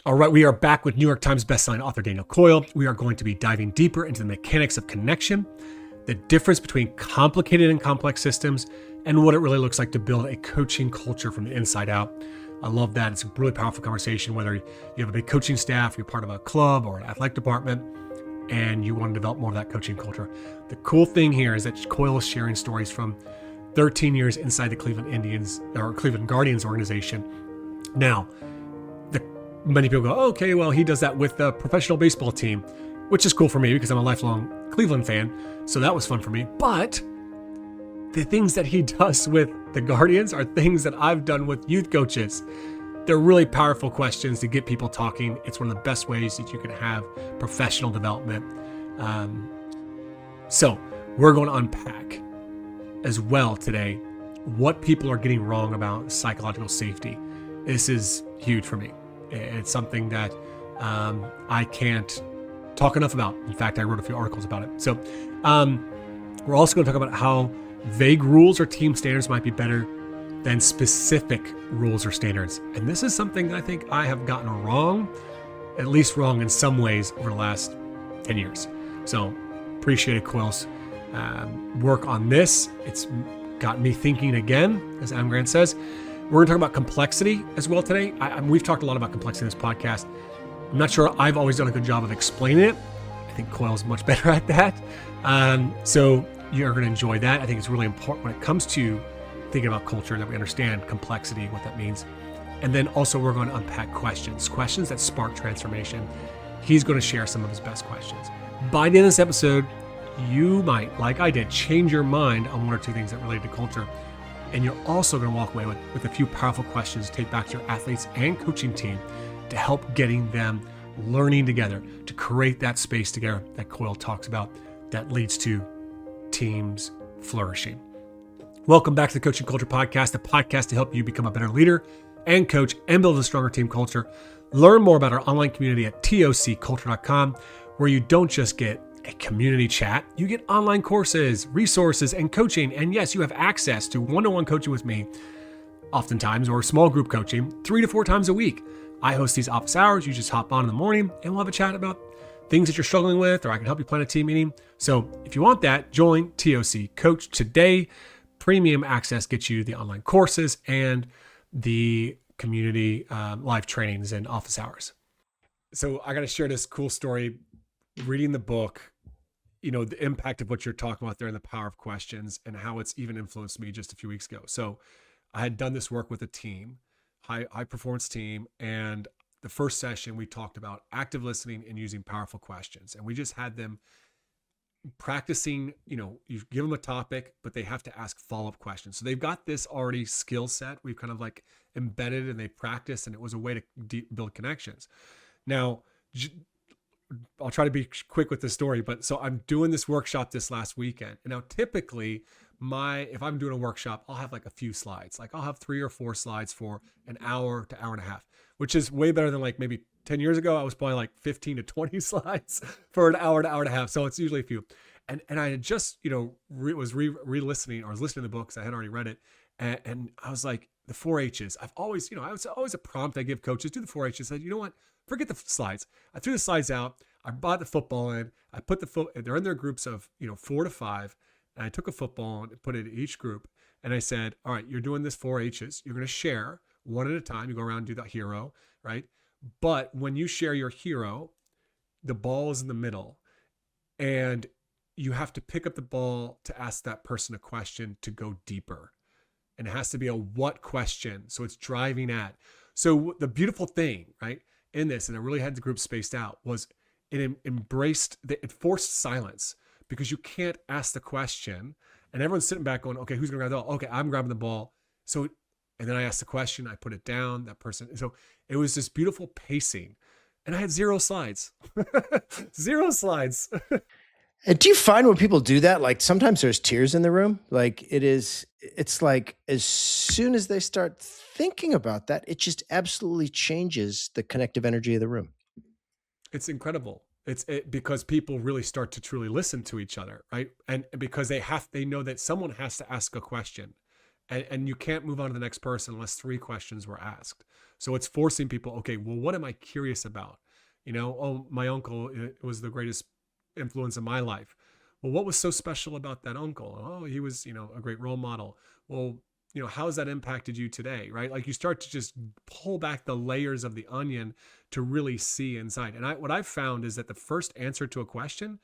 All right, we are back with New York Times bestselling author Daniel Coyle. We are going to be diving deeper into the mechanics of connection, the difference between complicated and complex systems, and what it really looks like to build a coaching culture from the inside out. I love that. It's a really powerful conversation, whether you have a big coaching staff, you're part of a club or an athletic department, and you want to develop more of that coaching culture. The cool thing here is that Coyle is sharing stories from 13 years inside the Cleveland Guardians organization. Now, many people go, oh, okay, well, he does that with the professional baseball team, which is cool for me because I'm a lifelong Cleveland fan. So that was fun for me. But the things that he does with the Guardians are things that I've done with youth coaches. They're really powerful questions to get people talking. It's one of the best ways that you can have professional development. So we're going to unpack as well today what people are getting wrong about psychological safety. This is huge for me. It's something that I can't talk enough about. In fact, I wrote a few articles about it. So we're also going to talk about how vague rules or team standards might be better than specific rules or standards. And this is something that I think I have gotten wrong, at least wrong in some ways over the last 10 years. So appreciated Coyle's work on this. It's got me thinking again, as Adam Grant says. We're going to talk about complexity as well today. We've talked a lot about complexity in this podcast. I'm not sure I've always done a good job of explaining it. I think Coyle's much better at that. So you're going to enjoy that. I think it's really important when it comes to thinking about culture that we understand complexity, what that means. And then also we're going to unpack questions that spark transformation. He's going to share some of his best questions. By the end of this episode, you might, like I did, change your mind on one or two things that relate to culture. And you're also going to walk away with a few powerful questions to take back to your athletes and coaching team to help getting them learning together, to create that space together that Coyle talks about that leads to teams flourishing. Welcome back to the Coaching Culture Podcast, the podcast to help you become a better leader and coach and build a stronger team culture. Learn more about our online community at tocculture.com, where you don't just get a community chat, you get online courses, resources, and coaching. And yes, you have access to one-on-one coaching with me, oftentimes, or small group coaching 3 to 4 times a week. I host these office hours. You just hop on in the morning and we'll have a chat about things that you're struggling with, or I can help you plan a team meeting. So if you want that, join TOC Coach today. Premium access gets you the online courses and the community live trainings and office hours. So I got to share this cool story. Reading the book, the impact of what you're talking about there and the power of questions and how it's even influenced me just a few weeks ago. So I had done this work with a team, high performance team. And the first session we talked about active listening and using powerful questions. And we just had them practicing, you give them a topic, but they have to ask follow-up questions. So they've got this already skill set. We've kind of like embedded and they practice, and it was a way to build connections. Now, I'll try to be quick with the story, but so I'm doing this workshop this last weekend. And now typically if I'm doing a workshop, I'll have like a few slides. Like I'll have 3 or 4 slides for an hour to hour and a half, which is way better than like maybe 10 years ago. I was probably like 15 to 20 slides for an hour to hour and a half. So it's usually a few. And I had just, was re-listening, or I was listening to the books. I had already read it. And I was like, the 4 H's. I've always, it's always a prompt I give coaches, do the 4 H's. I said, you know what? Forget the slides. I threw the slides out. I bought the football in. I put they're in their groups of, 4 to 5. And I took a football and put it in each group. And I said, all right, you're doing this 4 H's. You're going to share one at a time. You go around and do the hero, right? But when you share your hero, the ball is in the middle. And you have to pick up the ball to ask that person a question to go deeper. And it has to be a what question. So it's driving at. So the beautiful thing, right, in this, and I really had the group spaced out, was it forced silence, because you can't ask the question and everyone's sitting back going, okay, who's going to grab the ball? Okay, I'm grabbing the ball. So, and then I asked the question, I put it down, that person. So it was this beautiful pacing, and I had 0 slides, 0 slides. Do you find when people do that, like sometimes there's tears in the room? Like it's like as soon as they start thinking about that, it just absolutely changes the connective energy of the room. It's incredible. Because people really start to truly listen to each other, right? And because they know that someone has to ask a question, and you can't move on to the next person unless three questions were asked. So it's forcing people, okay, well, what am I curious about? Oh, my uncle was the greatest influence in my life. Well, what was so special about that uncle? Oh, he was, a great role model. Well, how has that impacted you today? Right? Like you start to just pull back the layers of the onion to really see inside. And what I've found is that the first answer to a question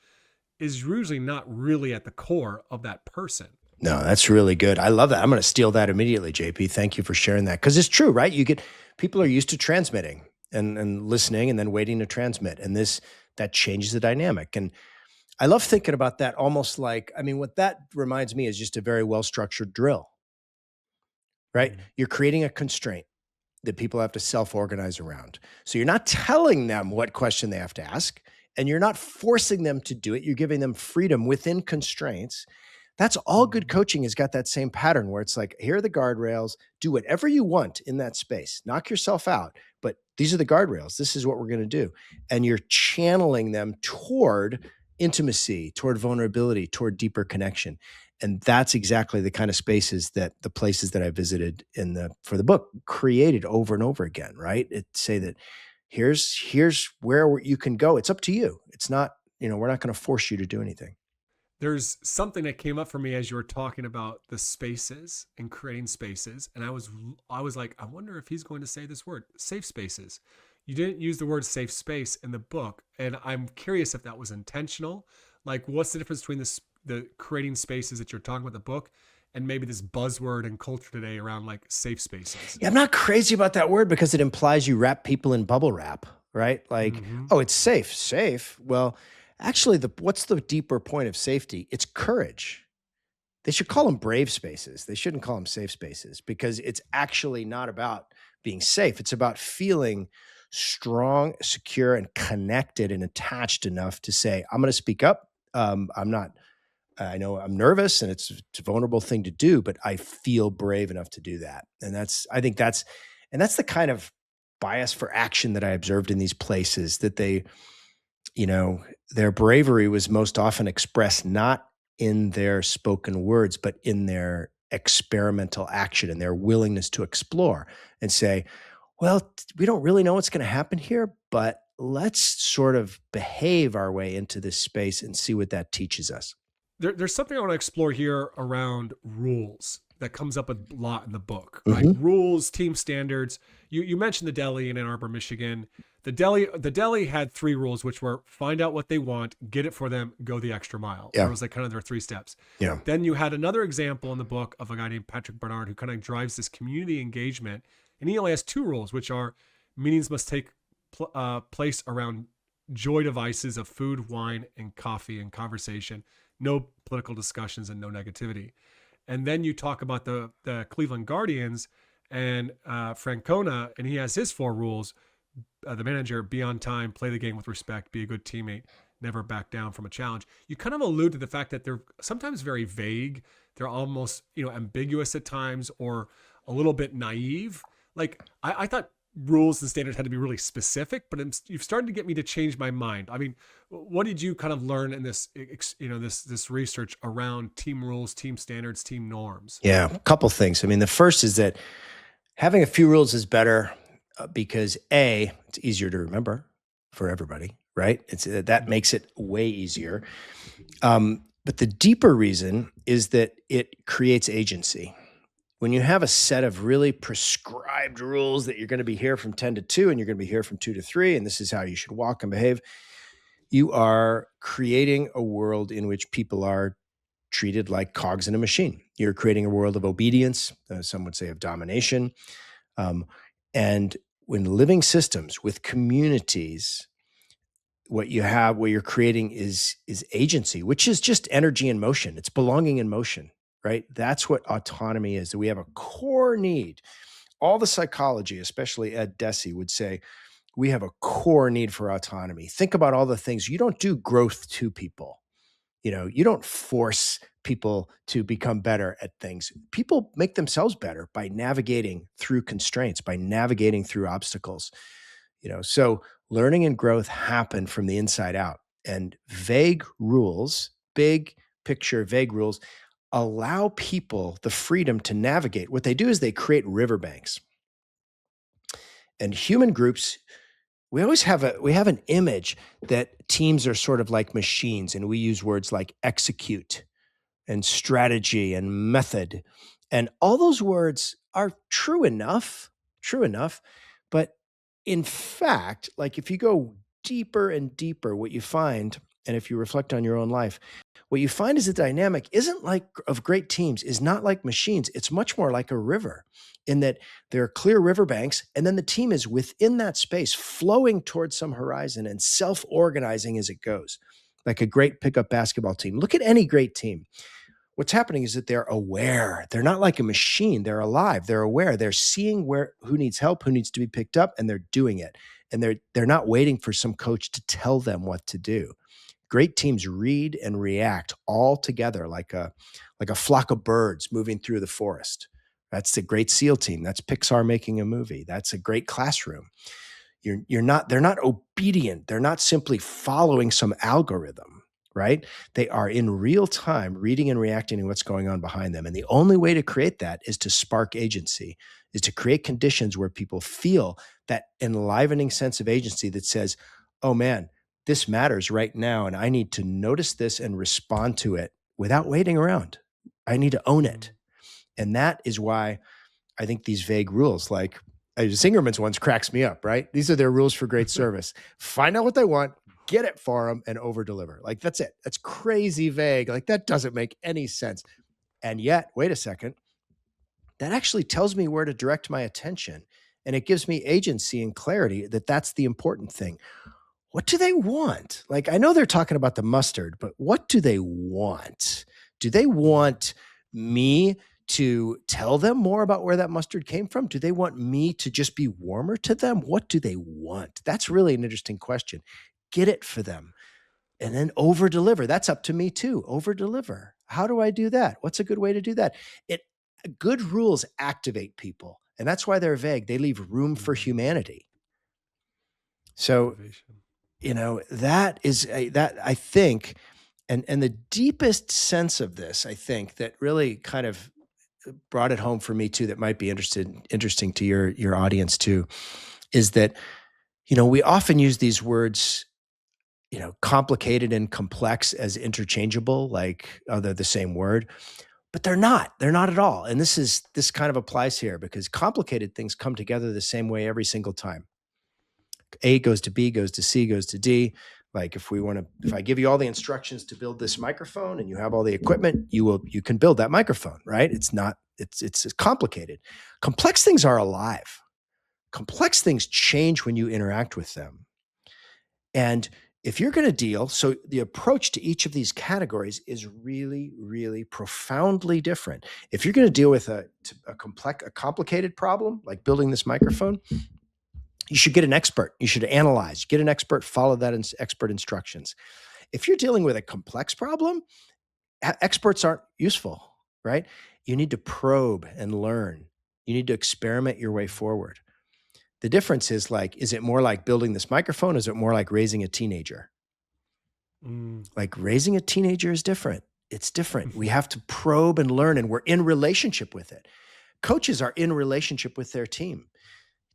is usually not really at the core of that person. No, that's really good. I love that. I'm going to steal that immediately, JP. Thank you for sharing that. Because it's true, right? People are used to transmitting and listening and then waiting to transmit. And that changes the dynamic. And I love thinking about that almost like, I mean, what that reminds me is just a very well-structured drill, right? Mm. You're creating a constraint that people have to self-organize around. So you're not telling them what question they have to ask, and you're not forcing them to do it. You're giving them freedom within constraints. That's all good Mm. coaching has got that same pattern where it's like, here are the guardrails, do whatever you want in that space, knock yourself out, but these are the guardrails. This is what we're going to do. And you're channeling them toward intimacy, toward vulnerability, toward deeper connection. And that's exactly the kind of spaces that the places that I visited for the book created over and over again, right? It say that here's where you can go. It's up to you. It's not, we're not going to force you to do anything. There's something that came up for me as you were talking about the spaces and creating spaces, and I was like, I wonder if he's going to say this word, safe spaces. You didn't use the word safe space in the book, and I'm curious if that was intentional. Like, what's the difference between the creating spaces that you're talking about in the book and maybe this buzzword in culture today around like safe spaces? Yeah, I'm not crazy about that word because it implies you wrap people in bubble wrap, right? Like, Mm-hmm. oh, it's safe. Safe. Well, actually, what's the deeper point of safety? It's courage. They should call them brave spaces. They shouldn't call them safe spaces because it's actually not about being safe. It's about feeling strong, secure, and connected and attached enough to say, I'm going to speak up. I'm not, I know I'm nervous and it's a vulnerable thing to do, but I feel brave enough to do that. And that's the kind of bias for action that I observed in these places that you know, their bravery was most often expressed not in their spoken words, but in their experimental action and their willingness to explore and say, well, we don't really know what's going to happen here, but let's sort of behave our way into this space and see what that teaches us. There's something I want to explore here around rules that comes up a lot in the book, right? Mm-hmm. Rules, team standards. You mentioned the deli in Ann Arbor, Michigan. The deli had three rules, which were find out what they want, get it for them, go the extra mile. Yeah. That was like kind of their three steps. Yeah. Then you had another example in the book of a guy named Patrick Bernard who kind of drives this community engagement, and he only has two rules, which are meetings must take place around joy devices of food, wine, and coffee and conversation. No political discussions and no negativity. And then you talk about the Cleveland Guardians and Francona, and he has his four rules. The manager, be on time, play the game with respect, be a good teammate, never back down from a challenge. You kind of allude to the fact that they're sometimes very vague. They're almost, ambiguous at times or a little bit naive. Like I thought rules and standards had to be really specific, but you've started to get me to change my mind. I mean, what did you kind of learn in this research around team rules, team standards, team norms? Yeah. A couple things. I mean, the first is that having a few rules is better because it's easier to remember for everybody, right? That makes it way easier. But the deeper reason is that it creates agency. When you have a set of really prescribed rules that you're going to be here from 10 to 2 and you're going to be here from 2 to 3, and this is how you should walk and behave, you are creating a world in which people are treated like cogs in a machine. You're creating a world of obedience, some would say of domination. And when living systems with communities, what you're creating is agency, which is just energy in motion. It's belonging in motion, right? That's what autonomy is. That we have a core need. All the psychology, especially Ed Deci, would say we have a core need for autonomy. Think about all the things you don't do growth to people. You don't force people to become better at things. People make themselves better by navigating through constraints, by navigating through obstacles. So learning and growth happen from the inside out. And vague rules, big picture, vague rules allow people the freedom to navigate. What they do is they create riverbanks. And human groups, we always have an image that teams are sort of like machines, and we use words like execute and strategy and method. And all those words are true enough. But in fact, like if you go deeper and deeper, what you find, and if you reflect on your own life, what you find is the dynamic isn't like of great teams, is not like machines. It's much more like a river in that there are clear riverbanks, and then the team is within that space, flowing towards some horizon and self-organizing as it goes, like a great pickup basketball team. Look at any great team. What's happening is that they're aware. They're not like a machine. They're alive. They're aware. They're seeing who needs help, who needs to be picked up, and they're doing it. And they're not waiting for some coach to tell them what to do. Great teams read and react all together like a flock of birds moving through the forest. That's the great SEAL team. That's Pixar making a movie. That's a great classroom. They're not obedient. They're not simply following some algorithm, right? They are in real time reading and reacting to what's going on behind them. And the only way to create that is to spark agency, is to create conditions where people feel that enlivening sense of agency that says, oh man, this matters right now. And I need to notice this and respond to it without waiting around. I need to own it. And that is why I think these vague rules, like Zingerman's ones, cracks me up, right? These are their rules for great service. Find out what they want, get it for them, and over deliver. Like, that's it. That's crazy vague. Like, that doesn't make any sense. And yet, wait a second, that actually tells me where to direct my attention. And it gives me agency and clarity that that's the important thing. What do they want? Like, I know they're talking about the mustard, but what do they want? Do they want me to tell them more about where that mustard came from? Do they want me to just be warmer to them? What do they want? That's really an interesting question. Get it for them and then over deliver. That's up to me too. Over deliver. How do I do that? What's a good way to do that? Good rules activate people, and that's why they're vague. They leave room for humanity. So, that is that I think, and the deepest sense of this, I think, that really kind of brought it home for me too, that might be interesting to your audience too, is that, we often use these words, complicated and complex as interchangeable, like, oh, they're the same word, but they're not at all. And this kind of applies here because complicated things come together the same way every single time. A goes to B, goes to C, goes to D. Like if I give you all the instructions to build this microphone and you have all the equipment, you can build that microphone, right? It's complicated. Complex things are alive. Complex things change when you interact with them. And if you're going to deal, so the approach to each of these categories is really, really profoundly different. If you're going to deal with a complicated problem, like building this microphone, you should get an expert. You should analyze, get an expert, follow that expert instructions. If you're dealing with a complex problem, experts aren't useful, right? You need to probe and learn. You need to experiment your way forward. The difference is is it more like building this microphone? Or is it more like raising a teenager? Like raising a teenager is different. It's different. We have to probe and learn, and we're in relationship with it. Coaches are in relationship with their team.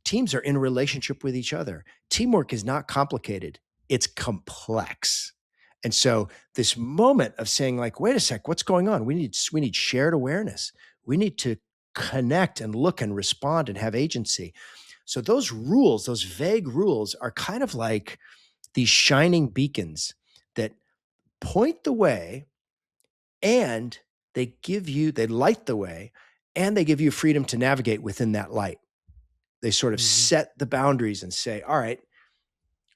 Teams are in relationship with each other. Teamwork is not complicated. It's complex. And so this moment of saying wait a sec, what's going on? We need shared awareness. We need to connect and look and respond and have agency. So those rules, those vague rules, are kind of like these shining beacons that point the way, and they light the way, and they give you freedom to navigate within that light. They sort of set the boundaries and say, all right,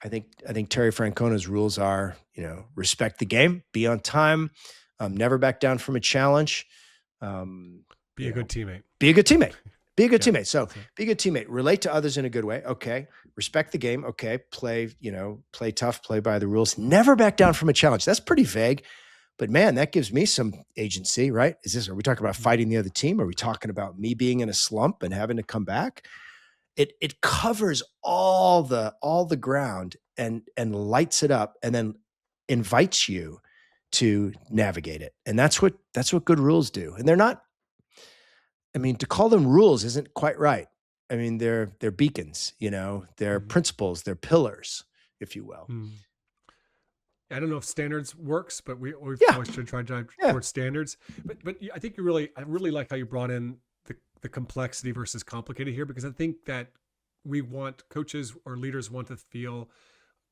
I think Terry Francona's rules are, respect the game, be on time, never back down from a challenge. Be a good teammate. Be a good teammate. Be a good teammate. So be a good teammate. Relate to others in a good way. Okay. Respect the game. Okay. Play tough, play by the rules. Never back down from a challenge. That's pretty vague, but man, that gives me some agency, right? Are we talking about fighting the other team? Are we talking about me being in a slump and having to come back? It covers all the ground and lights it up, and then invites you to navigate it. And that's what good rules do. And they're not, I mean, to call them rules isn't quite right. I mean, they're beacons, they're Mm, principles, they're pillars, if you will. mm. I don't know if standards works, but we Yeah. always should try to drive Yeah. towards standards. But I think I really like how you brought in the complexity versus complicated here, because I think that we want coaches or leaders want to feel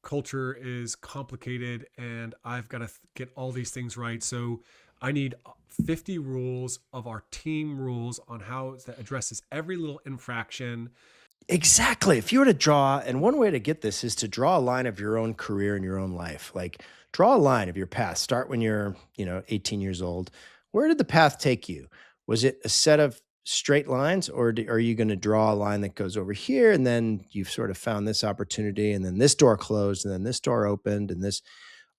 culture is complicated and I've got to get all these things right. So I need 50 rules of our team rules on how that addresses every little infraction. Exactly. If you were to draw, and one way to get this is to draw a line of your own career and your own life. Like draw a line of your path. Start when you're, 18 years old. Where did the path take you? Was it a set of straight lines, or are you going to draw a line that goes over here and then you've sort of found this opportunity and then this door closed and then this door opened and this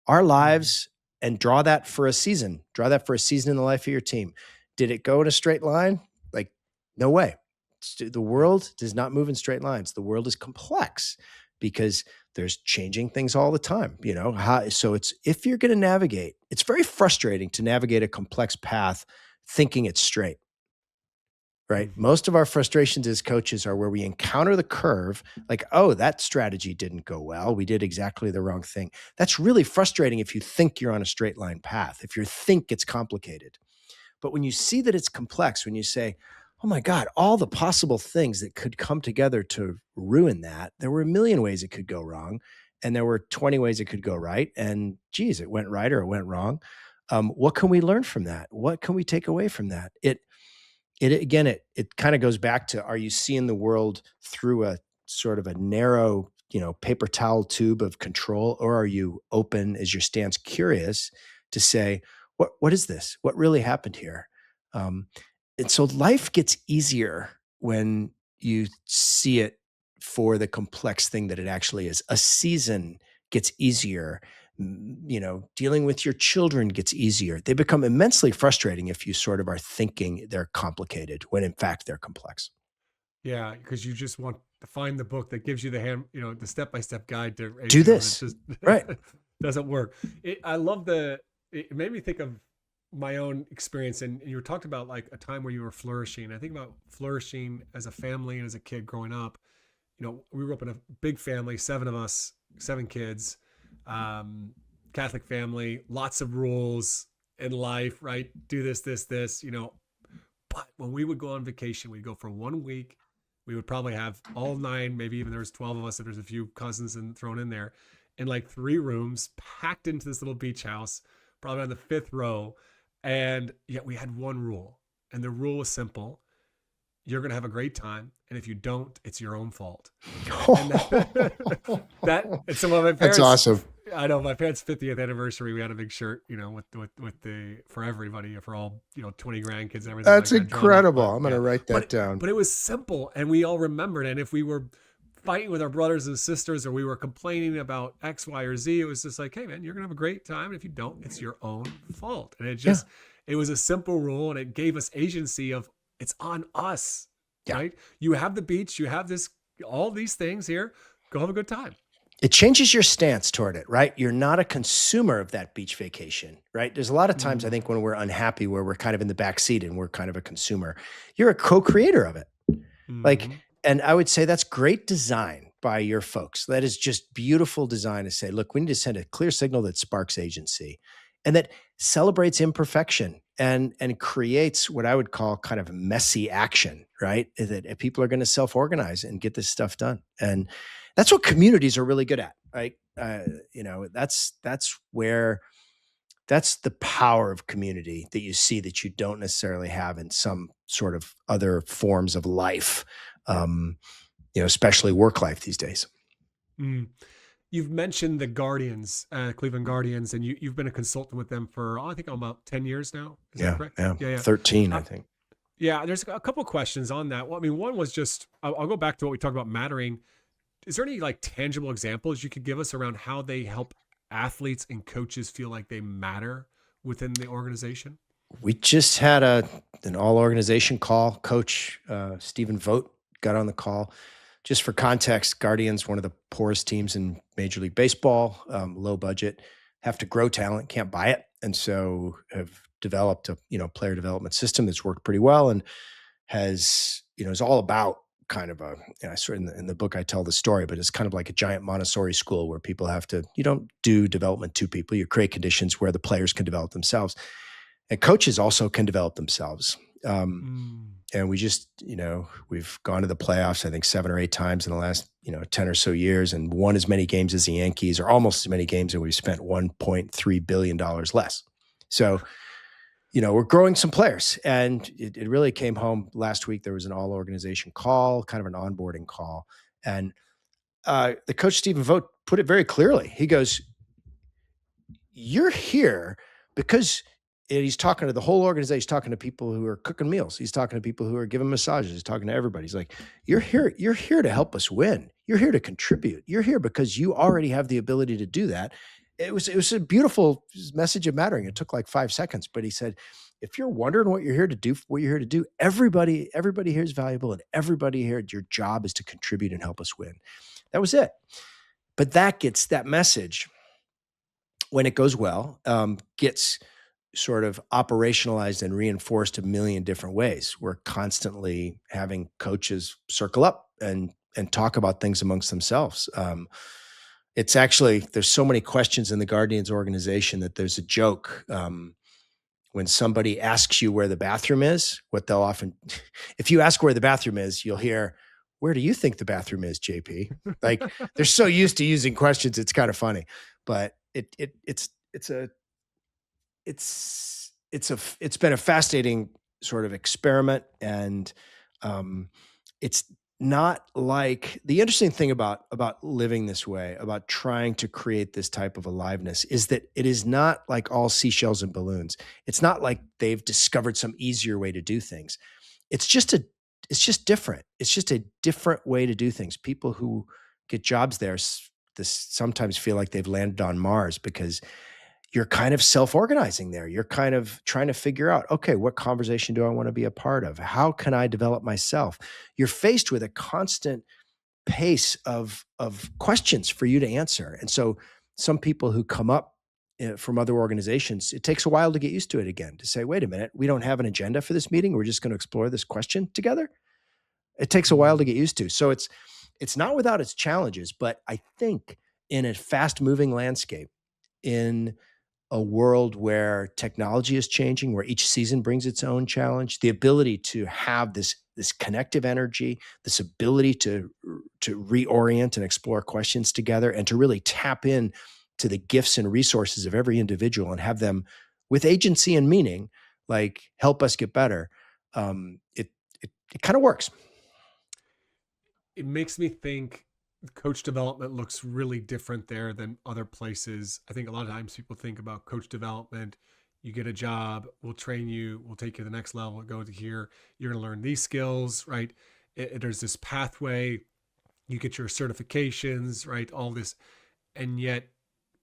our lives, and draw that for a season. Draw that for a season in the life of your team. Did it go in a straight line? Like, no way. The world does not move in straight lines. The world is complex because there's changing things all the time, so it's, if you're going to navigate, it's very frustrating to navigate a complex path thinking it's straight. Right. Mm-hmm. Most of our frustrations as coaches are where we encounter the curve, like, oh, that strategy didn't go well. We did exactly the wrong thing. That's really frustrating if you think you're on a straight line path, if you think it's complicated. But when you see that it's complex, when you say, oh my God, all the possible things that could come together to ruin that, there were a million ways it could go wrong. And there were 20 ways it could go right. And geez, it went right or it went wrong. What can we learn from that? What can we take away from that? It kind of goes back to, are you seeing the world through a sort of a narrow, paper towel tube of control, or are you open as your stance curious to say, what is this? What really happened here? And so life gets easier when you see it for the complex thing that it actually is. A season gets easier. Dealing with your children gets easier. They become immensely frustrating if you sort of are thinking they're complicated when in fact they're complex. Yeah, because you just want to find the book that gives you the step-by-step guide to Do this. It just Right. doesn't work. It made me think of my own experience, and you were talking about like a time where you were flourishing. I think about flourishing as a family and as a kid growing up. We grew up in a big family, 7 of us, 7 kids, Catholic family, lots of rules in life, right? Do this, this, But when we would go on vacation, we'd go for 1 week. We would probably have all 9, maybe even there's 12 of us if there's a few cousins thrown in there, in like 3 rooms packed into this little beach house, probably on the 5th row. And yet we had one rule, and the rule was simple. You're going to have a great time. And if you don't, it's your own fault. And it's some of my parents. That's awesome. I know my parents' 50th anniversary. We had a big shirt, with for everybody, for all, 20 grandkids and everything. That's like incredible. I'm going to write that down. But it was simple, and we all remembered. And if we were fighting with our brothers and sisters, or we were complaining about X, Y, or Z, it was just like, hey man, you're going to have a great time. And if you don't, it's your own fault. And it was a simple rule, and it gave us agency of, it's on us, right? You have the beach, you have all these things here, go have a good time. It changes your stance toward it, right? You're not a consumer of that beach vacation, right? There's a lot of times I think when we're unhappy, where we're kind of in the back seat and we're kind of a consumer. You're a co-creator of it. Mm-hmm. And I would say that's great design by your folks. That is just beautiful design to say, look, we need to send a clear signal that sparks agency and that celebrates imperfection and creates what I would call kind of messy action, right? That people are going to self-organize and get this stuff done. And that's what communities are really good at, right? That's the power of community that you see that you don't necessarily have in some sort of other forms of life, especially work life these days. Mm. You've mentioned the Guardians, Cleveland Guardians, and you've been a consultant with them for, I think about 10 years now. Is that correct? Yeah. 13, I think. Yeah, there's a couple of questions on that. Well, I mean, one was just, I'll go back to what we talked about mattering. Is there any like tangible examples you could give us around how they help athletes and coaches feel like they matter within the organization? We just had an all-organization call. Coach Stephen Vogt got on the call. Just for context, Guardians, one of the poorest teams in Major League Baseball, low budget, have to grow talent, can't buy it. and so have developed a player development system that's worked pretty well, and has is all about kind of a I sort of in the book I tell the story, but it's kind of like a giant Montessori school where people have to you don't do development to people, you create conditions where the players can develop themselves, and coaches also can develop themselves. Mm. And we just, we've gone to the playoffs, I think 7 or 8 times in the last, 10 or so years, and won as many games as the Yankees, or almost as many games, and we've spent $1.3 billion less. So, we're growing some players, and it really came home last week. There was an all organization call, kind of an onboarding call. And the coach, Stephen Vogt, put it very clearly. He goes, "You're here because," and he's talking to the whole organization. He's talking to people who are cooking meals. He's talking to people who are giving massages. He's talking to everybody. He's like, "You're here. You're here to help us win. You're here to contribute. You're here because you already have the ability to do that." It was a beautiful message of mattering. It took like 5 seconds, but he said, "If you're wondering what you're here to do, everybody here is valuable, and everybody here, your job is to contribute and help us win." That was it. But that message, when it goes well, gets sort of operationalized and reinforced a million different ways. We're constantly having coaches circle up and talk about things amongst themselves. It's actually, there's so many questions in the Guardians organization that there's a joke. When somebody asks you where the bathroom is, what they'll often, if you ask where the bathroom is, you'll hear, "Where do you think the bathroom is, JP?" Like, they're so used to using questions, it's kind of funny. But it's been a fascinating sort of experiment, and it's not like, the interesting thing about living this way, about trying to create this type of aliveness, is that it is not like all seashells and balloons. It's not like they've discovered some easier way to do things. It's just different. It's just a different way to do things. People who get jobs there sometimes feel like they've landed on Mars, because you're kind of self-organizing there. You're kind of trying to figure out, okay, what conversation do I want to be a part of? How can I develop myself? You're faced with a constant pace of questions for you to answer. And so some people who come up from other organizations, it takes a while to get used to it again, to say, wait a minute, we don't have an agenda for this meeting. We're just going to explore this question together. It takes a while to get used to. So it's not without its challenges, but I think in a fast moving landscape, in a world where technology is changing, where each season brings its own challenge, the ability to have this connective energy, this ability to reorient and explore questions together, and to really tap in to the gifts and resources of every individual and have them with agency and meaning, like, help us get better. It kind of works. It makes me think coach development looks really different there than other places. I think a lot of times people think about coach development. You get a job, we'll train you, we'll take you to the next level, go to here. You're going to learn these skills, right? There's this pathway. You get your certifications, right? All this. And yet,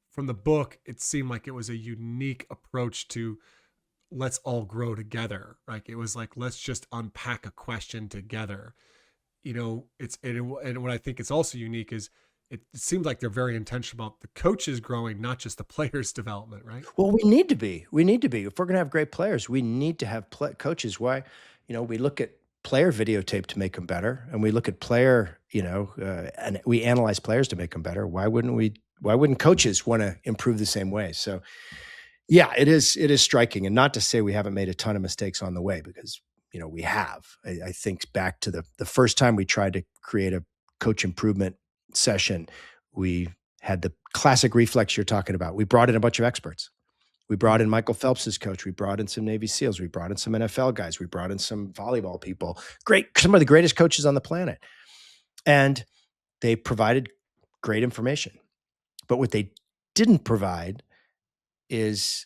from the book, it seemed like it was a unique approach to, let's all grow together. Like, it was like, let's just unpack a question together. And what I think is also unique is it seems like they're very intentional about the coaches growing, not just the players' development, right? Well, we need to be. If we're going to have great players, we need to have coaches. Why? We look at player videotape to make them better, and we look at player, and we analyze players to make them better. Why wouldn't coaches want to improve the same way? So, yeah, it is striking, and not to say we haven't made a ton of mistakes on the way, because we have. I think back to the first time we tried to create a coach improvement session, we had the classic reflex you're talking about. We brought in a bunch of experts. We brought in Michael Phelps's coach. We brought in some Navy SEALs. We brought in some NFL guys. We brought in some volleyball people. Some of the greatest coaches on the planet. And they provided great information. But what they didn't provide is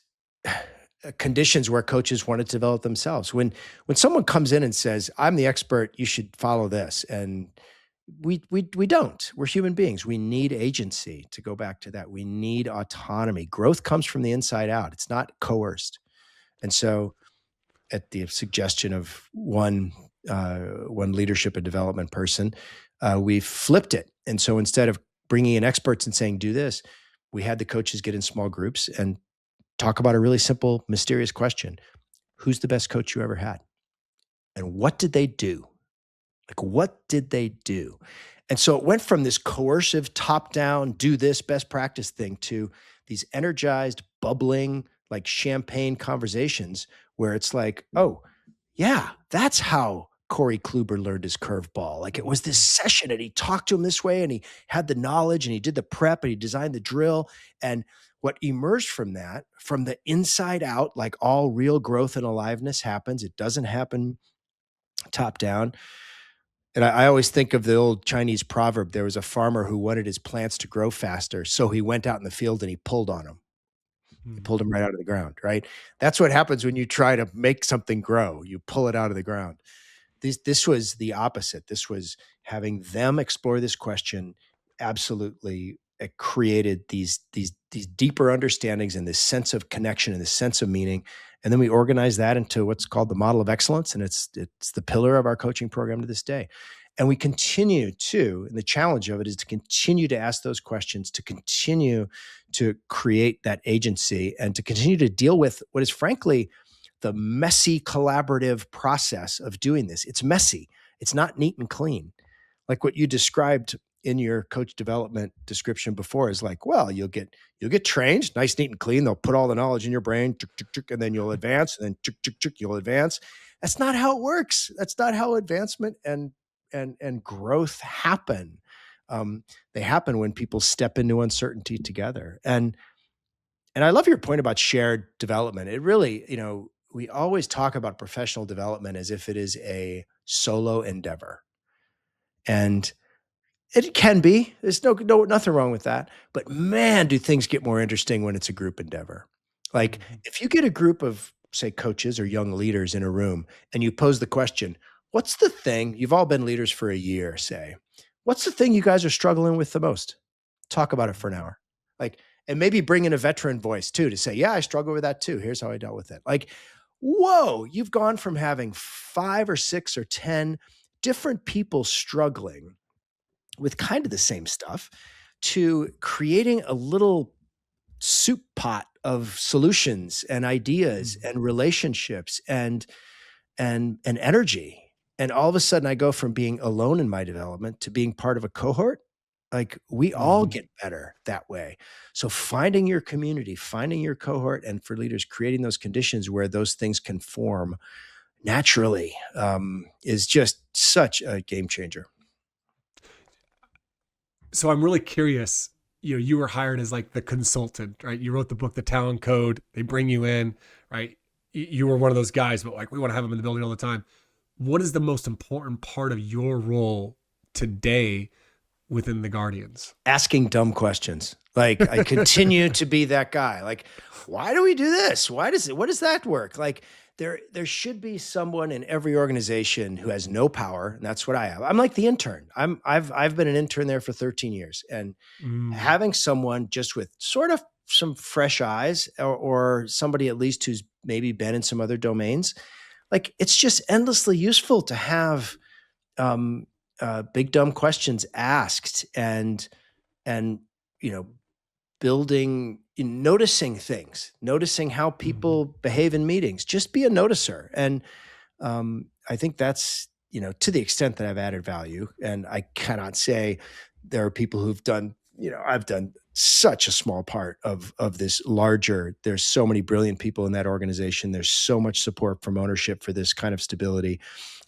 conditions where coaches want to develop themselves. When someone comes in and says, "I'm the expert, you should follow this," and we don't. We're human beings. We need agency. To go back to that, we need autonomy. Growth comes from the inside out. It's not coerced. And so, at the suggestion of one leadership and development person, we flipped it. And so, instead of bringing in experts and saying, "Do this," we had the coaches get in small groups and talk about a really simple, mysterious question. Who's the best coach you ever had? And what did they do? Like, what did they do? And so it went from this coercive, top down, do this best practice thing to these energized, bubbling, like champagne conversations where it's like, oh, yeah, that's how Corey Kluber learned his curveball. Like it was this session and he talked to him this way and he had the knowledge and he did the prep and he designed the drill. And what emerged from that, from the inside out, like all real growth and aliveness happens, it doesn't happen top down. And I always think of the old Chinese proverb. There was a farmer who wanted his plants to grow faster. So he went out in the field and he pulled on them. He Mm. pulled them right out of the ground, right? That's what happens when you try to make something grow. You pull it out of the ground. This was the opposite. This was having them explore this question. Absolutely, it created these deeper understandings and this sense of connection and this sense of meaning. And then we organize that into what's called the model of excellence, and it's the pillar of our coaching program to this day. And we continue to, and the challenge of it is to continue to ask those questions, to continue to create that agency, and to continue to deal with what is frankly the messy collaborative process of doing this. It's messy. It's not neat and clean. Like what you described in your coach development description before is like, well, you'll get trained, nice, neat, and clean. They'll put all the knowledge in your brain, and then you'll advance, and then you'll advance. That's not how it works. That's not how advancement and growth happen. They happen when people step into uncertainty together. And I love your point about shared development. It really, we always talk about professional development as if it is a solo endeavor. And it can be. There's nothing wrong with that. But man, do things get more interesting when it's a group endeavor. Like if you get a group of, say, coaches or young leaders in a room and you pose the question, what's the thing, you've all been leaders for a year, say, what's the thing you guys are struggling with the most? Talk about it for an hour. Like, and maybe bring in a veteran voice too to say, yeah, I struggle with that too. Here's how I dealt with it. Like, whoa, you've gone from having 5 or 6 or 10 different people struggling with kind of the same stuff to creating a little soup pot of solutions and ideas and relationships and energy. And all of a sudden I go from being alone in my development to being part of a cohort. Like we all get better that way. So finding your community, finding your cohort, and for leaders, creating those conditions where those things can form naturally is just such a game changer. So I'm really curious, you were hired as like the consultant, right? You wrote the book, The Talent Code. They bring you in, right? You were one of those guys, but like we want to have them in the building all the time. What is the most important part of your role today within the Guardians? Asking dumb questions. Like I continue to be that guy. Like, why do we do this? What does that work? Like there should be someone in every organization who has no power. And that's what I have. I'm like the intern. I've been an intern there for 13 years, and having someone just with sort of some fresh eyes or somebody at least who's maybe been in some other domains, like it's just endlessly useful to have big dumb questions asked and building, noticing things, noticing how people behave in meetings. Just be a noticer. And I think that's, to the extent that I've added value. And I cannot say there are people who've done, I've done such a small part of this larger. There's so many brilliant people in that organization. There's so much support from ownership for this kind of stability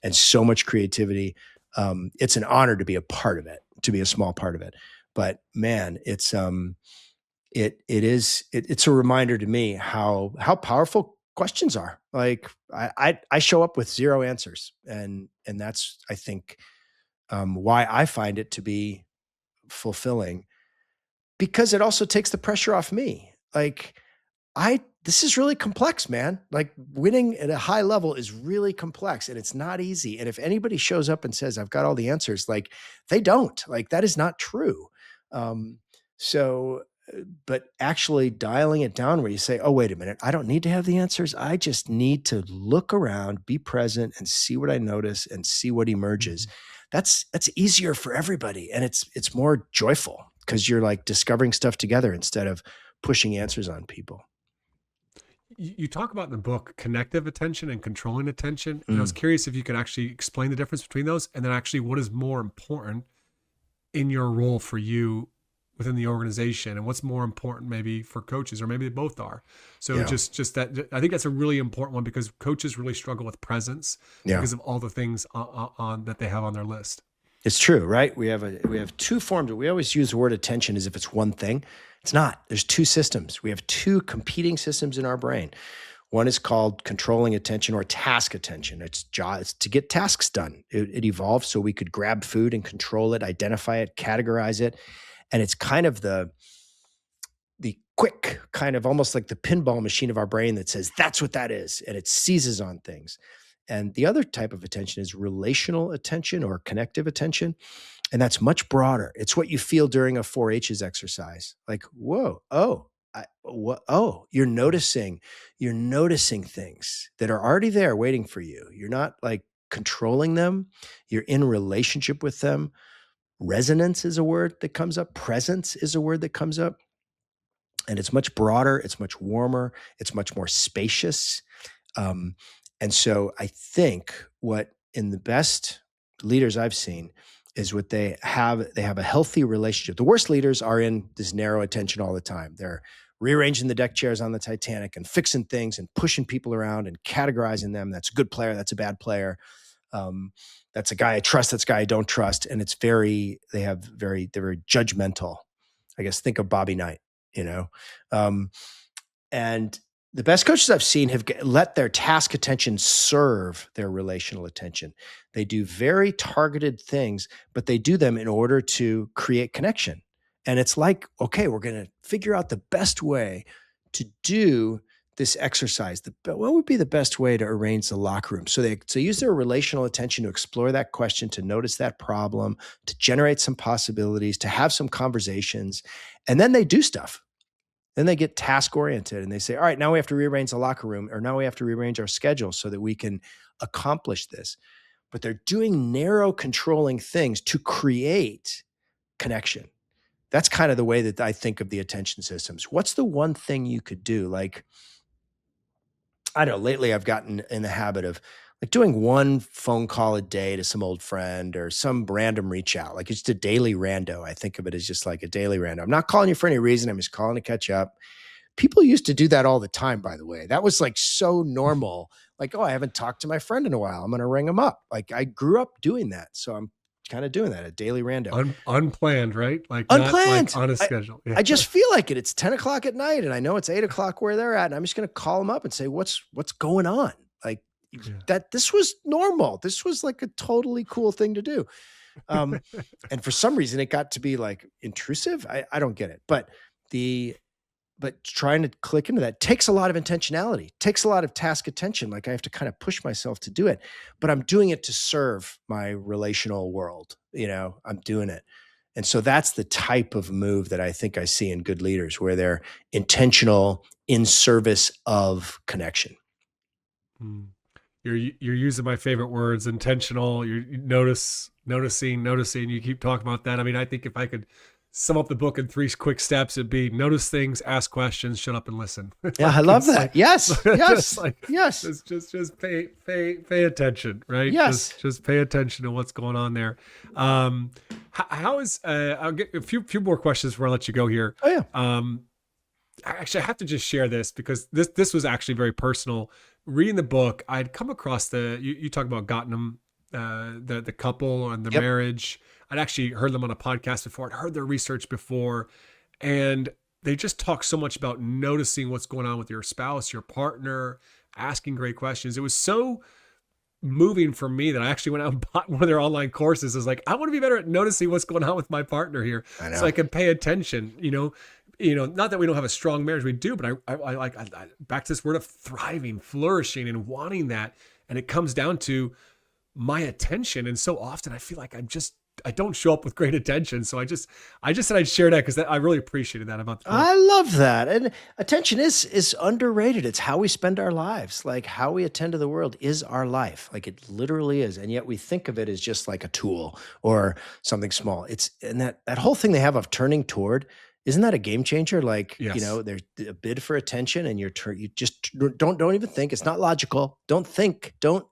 and so much creativity. It's an honor to be a part of it, to be a small part of it. But man, it's a reminder to me how powerful questions are. Like I show up with zero answers, and that's, I think, why I find it to be fulfilling, because it also takes the pressure off me. Like this is really complex, man. Like winning at a high level is really complex and it's not easy. And if anybody shows up and says, I've got all the answers, like they don't. Like that is not true. But actually dialing it down where you say, oh, wait a minute, I don't need to have the answers. I just need to look around, be present, and see what I notice and see what emerges. That's easier for everybody. And it's more joyful because you're like discovering stuff together instead of pushing answers on people. You talk about in the book connective attention and controlling attention, and I was Mm, curious if you could actually explain the difference between those, and then actually what is more important in your role for you within the organization, and what's more important maybe for coaches, or maybe they both are. So yeah. just that, I think that's a really important one, because coaches really struggle with presence Yeah. because of all the things on that they have on their list. It's true, right? We have two forms. We always use the word attention as if it's one thing. It's not. There's two systems. We have two competing systems in our brain. One is called controlling attention or task attention. It's to get tasks done. It evolved so we could grab food and control it, identify it, categorize it, and it's kind of the quick, kind of almost like the pinball machine of our brain that says that's what that is, and it seizes on things. And the other type of attention is relational attention or connective attention. And that's much broader. It's what you feel during a 4-H's exercise. Like, whoa, oh, oh, you're noticing things that are already there waiting for you. You're not like controlling them. You're in relationship with them. Resonance is a word that comes up. Presence is a word that comes up. And it's much broader. It's much warmer. It's much more spacious. Um, and so I think what in the best leaders I've seen is what they have a healthy relationship. The worst leaders are in this narrow attention all the time. They're rearranging the deck chairs on the Titanic and fixing things and pushing people around and categorizing them. That's a good player. That's a bad player. That's a guy I trust. That's a guy I don't trust. And they're very judgmental. I guess think of Bobby Knight, you know? And the best coaches I've seen have let their task attention serve their relational attention. They do very targeted things, but they do them in order to create connection. And it's like, okay, we're going to figure out the best way to do this exercise. What would be the best way to arrange the locker room? So they use their relational attention to explore that question, to notice that problem, to generate some possibilities, to have some conversations, and then they do stuff. Then they get task oriented and they say, all right, now we have to rearrange the locker room, or now we have to rearrange our schedule so that we can accomplish this. But they're doing narrow controlling things to create connection. That's kind of the way that I think of the attention systems. What's the one thing you could do? Like, I don't know, lately I've gotten in the habit of like doing one phone call a day to some old friend or some random reach out. Like it's just a daily rando. I think of it as just like a daily rando. I'm not calling you for any reason. I'm just calling to catch up. People used to do that all the time, by the way. That was like so normal. Like, oh, I haven't talked to my friend in a while. I'm going to ring him up. Like I grew up doing that. So I'm kind of doing that, a daily rando. Unplanned, right? Like not Unplanned. like on a schedule. Yeah. I just feel like it. It's 10 o'clock at night and I know it's 8 o'clock where they're at. And I'm just going to call them up and say, what's going on? Like that, this was normal. This was like a totally cool thing to do. And for some reason it got to be like intrusive. I don't get it, but trying to click into that takes a lot of intentionality, takes a lot of task attention. Like I have to kind of push myself to do it, but I'm doing it to serve my relational world. I'm doing it. And so that's the type of move that I think I see in good leaders, where they're intentional in service of connection. Hmm. You're using my favorite words, intentional. You're noticing. You keep talking about that. I mean, I think if I could sum up the book in 3 quick steps, it'd be notice things, ask questions, shut up and listen. Yeah, I love that. Like, yes. Yes. Just pay attention, right? Yes. Just pay attention to what's going on there. How is I'll get a few more questions before I let you go here. Oh yeah. Actually, I have to just share this because this was actually very personal. Reading the book, I'd come across you talk about Gottman, the couple and the marriage. I'd actually heard them on a podcast before. I'd heard their research before, and they just talk so much about noticing what's going on with your spouse, your partner, asking great questions. It was so moving for me that I actually went out and bought one of their online courses. I was like, I want to be better at noticing what's going on with my partner here, so I can pay attention. Not that we don't have a strong marriage, we do, but I like back to this word of thriving, flourishing, and wanting that. And it comes down to my attention. And so often I feel like I don't show up with great attention. So I just said I'd share that because I really appreciated that about the book. I love that. And attention is underrated. It's how we spend our lives. Like how we attend to the world is our life. Like it literally is. And yet we think of it as just like a tool or something small. And that whole thing they have of turning toward Isn't that a game changer? Like, Yes. there's a bid for attention and you just don't even think. It's not logical. Don't think. Don't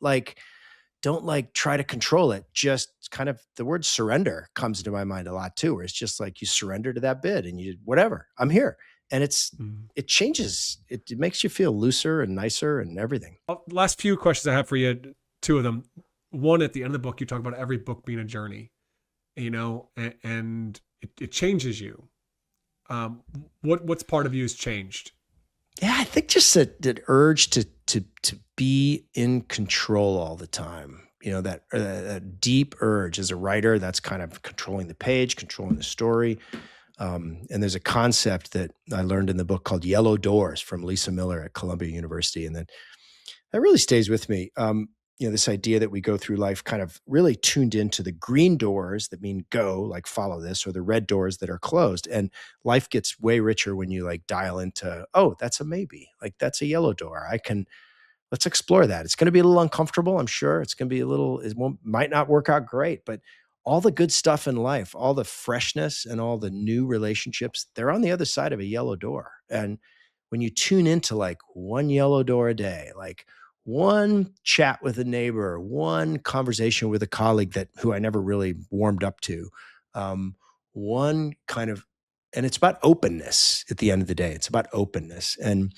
try to control it. Just kind of the word surrender comes into my mind a lot too, where it's just like you surrender to that bid and you whatever, I'm here. And Mm. it changes. It makes you feel looser and nicer and everything. Last few questions I have for you, two of them. One, at the end of the book, you talk about every book being a journey, and it changes you. What's part of you has changed? Yeah, I think just that urge to be in control all the time. That deep urge as a writer. That's kind of controlling the page, controlling the story. And there's a concept that I learned in the book called Yellow Doors from Lisa Miller at Columbia University, and that really stays with me. This idea that we go through life kind of really tuned into the green doors that mean go, like follow this, or the red doors that are closed. And life gets way richer when you like dial into, oh, that's a maybe, like that's a yellow door. Let's explore that. It's going to be a little uncomfortable. I'm sure it's going to be might not work out great, but all the good stuff in life, all the freshness and all the new relationships, they're on the other side of a yellow door. And when you tune into like one yellow door a day, like one chat with a neighbor, one conversation with a colleague who I never really warmed up to, one kind of, and it's about openness at the end of the day. It's about openness. And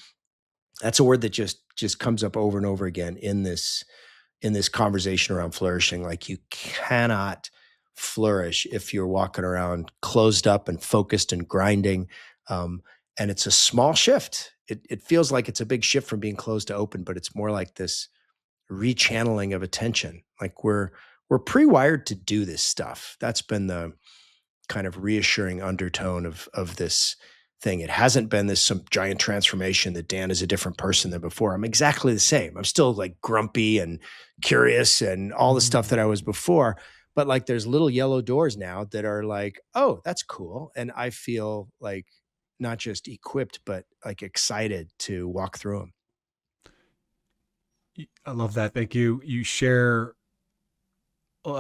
that's a word that just comes up over and over again in this conversation around flourishing. Like you cannot flourish if you're walking around closed up and focused and grinding. And it's a small shift. It feels like it's a big shift from being closed to open, but it's more like this rechanneling of attention. Like we're pre-wired to do this stuff. That's been the kind of reassuring undertone of this thing. It hasn't been this some giant transformation that Dan is a different person than before. I'm exactly the same. I'm still like grumpy and curious and all the stuff that I was before. But like there's little yellow doors now that are like, oh, that's cool. And I feel like not just equipped, but like excited to walk through them. I love that. Thank you. You share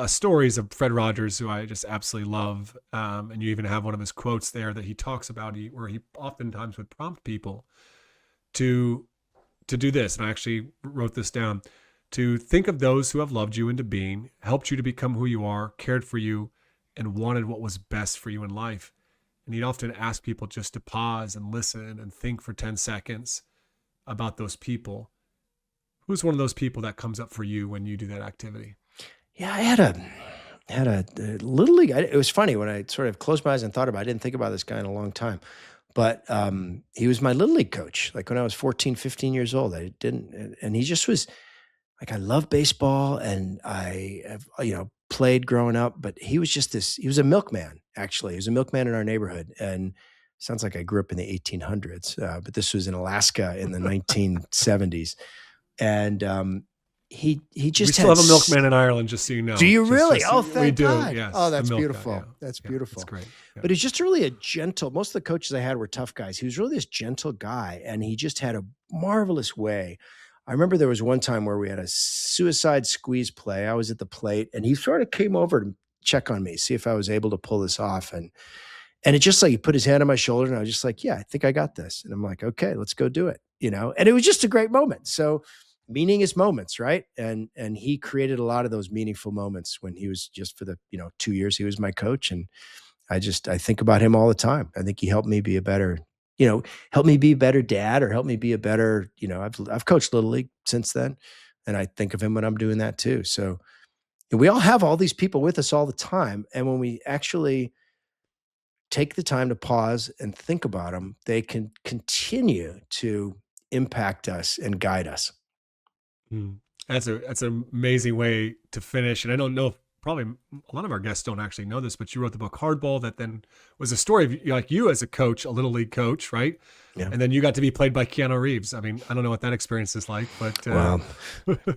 stories of Fred Rogers, who I just absolutely love. And you even have one of his quotes there that he talks about, where he oftentimes would prompt people to do this. And I actually wrote this down: to think of those who have loved you into being, helped you to become who you are, cared for you, and wanted what was best for you in life. And he'd often ask people just to pause and listen and think for 10 seconds about those people. Who's one of those people that comes up for you when you do that activity? Yeah, I had a little league. It was funny when I sort of closed my eyes and thought about it. I didn't think about this guy in a long time, but he was my little league coach. Like when I was 14, 15 years old, I didn't, and he just was like, I love baseball and I have, played growing up, but he was just he was a milkman, actually. He was a milkman in our neighborhood. And sounds like I grew up in the 1800s, but this was in Alaska in the 1970s. And he just we still have a milkman in Ireland, just so you know. Do you really? Thank God. We do. Yes. Oh, that's beautiful. Guy, yeah. That's beautiful. It's great. Yeah. But he's just really a gentle. Most of the coaches I had were tough guys. He was really this gentle guy, and he just had a marvelous way. I remember there was one time where we had a suicide squeeze play. I was at the plate, and he sort of came over to check on me, see if I was able to pull this off. And it just like he put his hand on my shoulder, and I was just like, yeah, I think I got this. And I'm like, okay, let's go do it. And it was just a great moment. So meaning is moments, right? And he created a lot of those meaningful moments when he was just for the 2 years he was my coach, and I think about him all the time. I think he helped me be a better dad, or help me be a better I've coached Little League since then, and I think of him when I'm doing that too. So we all have all these people with us all the time, and when we actually take the time to pause and think about them, they can continue to impact us and guide us. That's an amazing way to finish. And I don't know if probably a lot of our guests don't actually know this, but you wrote the book Hardball, that then was a story of like you as a coach, a little league coach, right? Yeah. And then you got to be played by Keanu Reeves. I mean, I don't know what that experience is like, but well,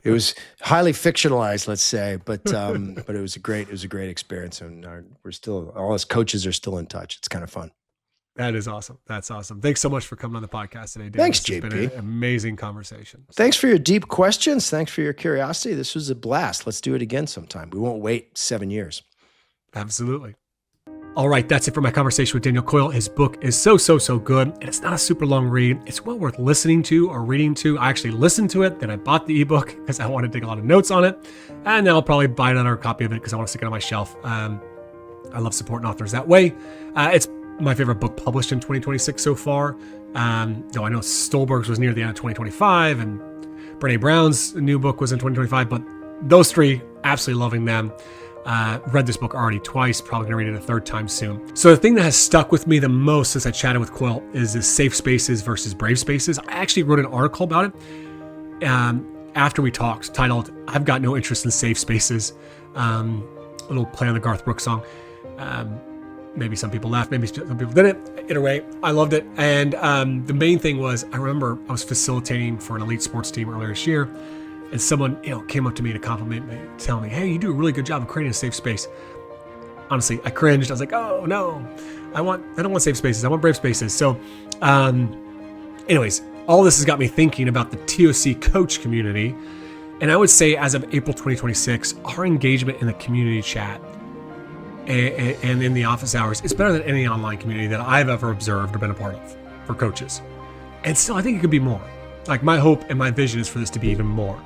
it was highly fictionalized, let's say, but it was a great experience, and all us coaches are still in touch. It's kind of fun. That is awesome. That's awesome. Thanks so much for coming on the podcast today, Dan. Thanks, JP. It's been an amazing conversation. Thanks for your deep questions. Thanks for your curiosity. This was a blast. Let's do it again sometime. We won't wait 7 years. Absolutely. All right, that's it for my conversation with Daniel Coyle. His book is so good, and it's not a super long read. It's well worth listening to or reading to. I actually listened to it, then I bought the ebook because I wanted to take a lot of notes on it, and then I'll probably buy another copy of it because I want to stick it on my shelf. I love supporting authors that way. It's my favorite book published in 2026 so far. Though I know Stolberg's was near the end of 2025, and Brene Brown's new book was in 2025, but those three, absolutely loving them. Read this book already twice, probably gonna read it a third time soon. So the thing that has stuck with me the most since I chatted with Coyle is this safe spaces versus brave spaces. I actually wrote an article about it after we talked, titled, "I've got no interest in safe spaces." A little play on the Garth Brooks song. Maybe some people laughed, maybe some people didn't. Either way, I loved it. And the main thing was, I remember I was facilitating for an elite sports team earlier this year, and someone came up to me to compliment me, tell me, "Hey, you do a really good job of creating a safe space." Honestly, I cringed. I was like, "Oh no, I don't want safe spaces. I want brave spaces." So, anyways, all this has got me thinking about the TOC coach community. And I would say, as of April 2026, our engagement in the community chat and in the office hours is better than any online community that I've ever observed or been a part of for coaches. And still, I think it could be more. Like, my hope and my vision is for this to be even more.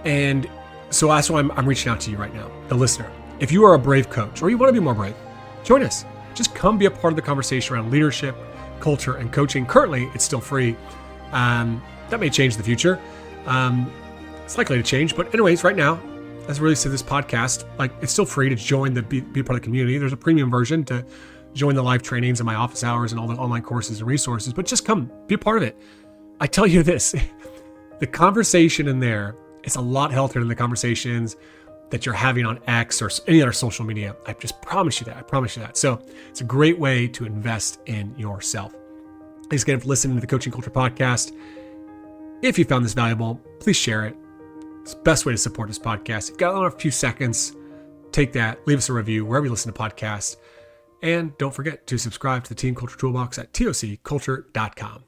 And so that's why I'm reaching out to you right now, the listener. If you are a brave coach or you want to be more brave, join us. Just come be a part of the conversation around leadership, culture, and coaching. Currently, it's still free. That may change in the future. It's likely to change. But anyways, right now, as I released this podcast, like, it's still free to join be a part of the community. There's a premium version to join the live trainings and my office hours and all the online courses and resources. But just come, be a part of it. I tell you this, the conversation in there is a lot healthier than the conversations that you're having on X or any other social media. I just promise you that. I promise you that. So it's a great way to invest in yourself. Thanks again for listening to the Coaching Culture Podcast. If you found this valuable, please share it. It's the best way to support this podcast. If you've got a few seconds, take that, leave us a review wherever you listen to podcasts. And don't forget to subscribe to the Team Culture Toolbox at tocculture.com.